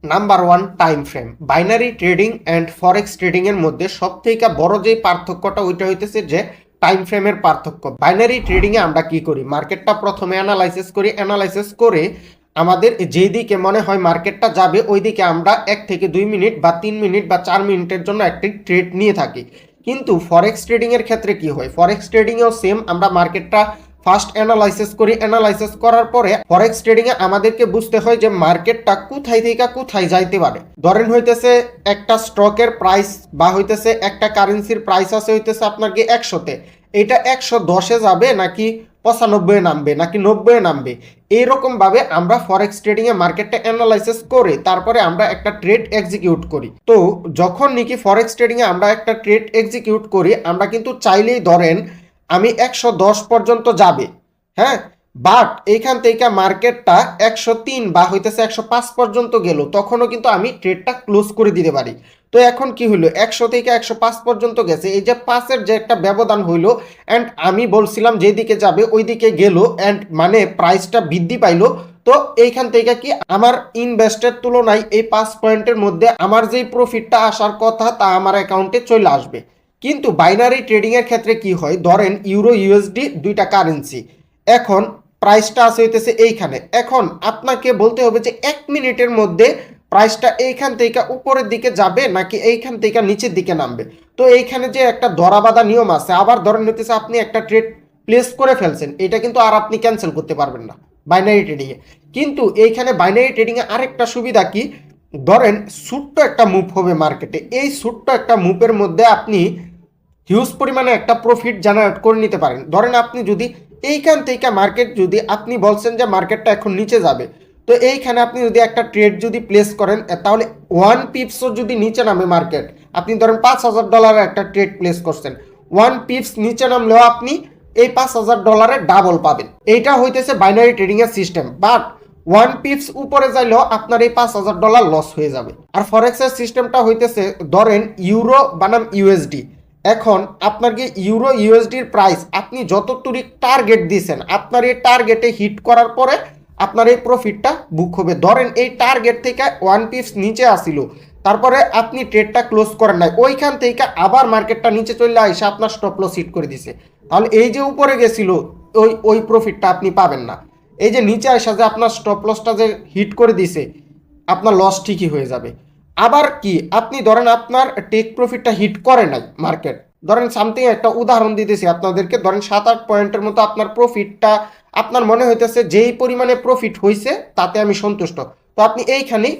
Number one, time frame. Binary trading and forex trading এর মধ্যে সব থেকে বড় যে পার্থক্যটা ওইটা হইতেছে যে টাইম ফ্রেমের পার্থক্য। বাইনারি ট্রেডিং এ আমরা কি করি, মার্কেটটা প্রথমে অ্যানালাইসিস করি, অ্যানালাইসিস করে আমাদের যেই দিকে মনে হয় মার্কেটটা যাবে ওই দিকে আমরা 1 থেকে 2 মিনিট বা 3 মিনিট বা 4 মিনিটের জন্য একটি ট্রেড নিয়ে থাকি। কিন্তু ফরেক্স ট্রেডিং এর ক্ষেত্রে কি হয়, ফরেক্স ট্রেডিং এও সেম, আমরা মার্কেটটা ফার্স্ট অ্যানালাইসিস করি, অ্যানালাইসিস করার পরে ফরেক্স ট্রেডিং এ আমাদেরকে বুঝতে হয় যে মার্কেটটা কোথায় থেকে কোথায় যাইতে পারে। ধরেন হইতেছে একটা স্টকের প্রাইস বা হইতেছে একটা কারেন্সির প্রাইস আছে হইতেছে আপনার কি 100-তে, এটা 110-এ যাবে নাকি 95-এ নামবে নাকি 90-এ নামবে, এইরকম ভাবে আমরা ফরেক্স ট্রেডিং এ মার্কেটটা অ্যানালাইসিস করে তারপরে আমরা একটা ট্রেড এক্সিকিউট করি। তো যখন নাকি ফরেক্স ট্রেডিং এ আমরা একটা ট্রেড এক্সিকিউট করি, আমরা কিন্তু চাইলেই ধরেন আমি 110 পর্যন্ত যাবে, হ্যাঁ, বাট এইখান থেকে মার্কেটটা 103 বা হইতেছে 105 পর্যন্ত গেল, তখনও কিন্তু আমি ট্রেডটা ক্লোজ করে দিতে পারি। তো এখন কি হইলো, 100 থেকে 105 পর্যন্ত গেছে, এই যে 5-এর যে একটা ব্যবধান হইলো, অ্যান্ড আমি বলছিলাম যেদিকে যাবে ওই দিকে গেল, অ্যান্ড মানে প্রাইসটা বৃদ্ধি পাইলো। তো এইখান থেকে কি আমার ইনভেস্টের তুলনায় এই 5 পয়েন্টের মধ্যে আমার যেই প্রফিটটা আসার কথা তা আমার অ্যাকাউন্টে চলে আসবে। কিন্তু বাইনারি ট্রেডিং এর ক্ষেত্রে কি হয়, ধরেন ইউরো ইউএসডি দুইটা কারেন্সি, এখন প্রাইসটা আছে হইতেছে এইখানে, এখন আপনাকে বলতে হবে যে 1 মিনিটের মধ্যে প্রাইসটা এইখান থেকে উপরের দিকে যাবে নাকি এইখান থেকে নিচের দিকে নামবে। তো এইখানে যে একটা ধরাবাঁধা নিয়ম আছে, আবার ধরেন হইতেছে আপনি একটা ট্রেড প্লেস করে ফেলছেন, এটা কিন্তু আর আপনি ক্যান্সেল করতে পারবেন না বাইনারি ট্রেডিংয়ে। কিন্তু এইখানে বাইনারি ট্রেডিংয়ে আরেকটা সুবিধা কি, ধরেন ছোট্ট একটা মুভ হবে মার্কেটে, এই ছোট্ট একটা মুভের মধ্যে আপনি হিউজ পরিমাণে একটা প্রফিট জেনারেট করে নিতে পারেন। ধরেন আপনি যদি এইখান থেকে মার্কেট, যদি আপনি বলছেন যে মার্কেটটা এখন নিচে যাবে, তো এইখানে আপনি যদি একটা ট্রেড যদি প্লেস করেন, তাহলে 1 পিপসও যদি নিচে নামে মার্কেট, আপনি ধরেন $5,000 একটা ট্রেড প্লেস করছেন, 1 পিপস নিচে নামলেও আপনি এই $5,000 ডাবল পাবেন। এইটা হইতেছে বাইনারি ট্রেডিং এর সিস্টেম, বাট 1 পিপস উপরে যাইলেও আপনার এই $5,000 লস হয়ে যাবে। আর ফরেক্সের সিস্টেমটা হইতেছে, ধরেন ইউরো বনাম ইউএসডি, এখন আপনার কি ইউরো ইউএসডির প্রাইস আপনি যতটুকু টার্গেট দিয়েছেন, আপনার এই টার্গেটে হিট করার পরে আপনার এই প্রফিটটা বুক হবে। ধরেন এই টার্গেট থেকে 1 পিপস নিচে আসিল, তারপরে আপনি ট্রেডটা ক্লোজ করেন নাই, ওইখান থেকে আবার মার্কেটটা নিচে চলে আসে আপনার স্টপ লস হিট করে দিছে, তাহলে এই যে উপরে গেছিল ওই ওই প্রফিটটা আপনি পাবেন না। এই যে নিচে আসা যে আপনার স্টপ লসটা যে হিট করে দিছে, আপনার লস ঠিকই হয়ে যাবে। আবার কি, আপনি ধরেন আপনার টেক প্রফিটটা হিট করে নাই মার্কেট, ধরেন সামথিং একটা উদাহরণ দিতেছি আপনাদেরকে, ধরেন 7-8 পয়েন্টের মতো আপনার প্রফিটটা, আপনার মনে হইতেছে যেই পরিমাণে প্রফিট হয়েছে তাতে আমি সন্তুষ্ট, তো আপনি এইখানেই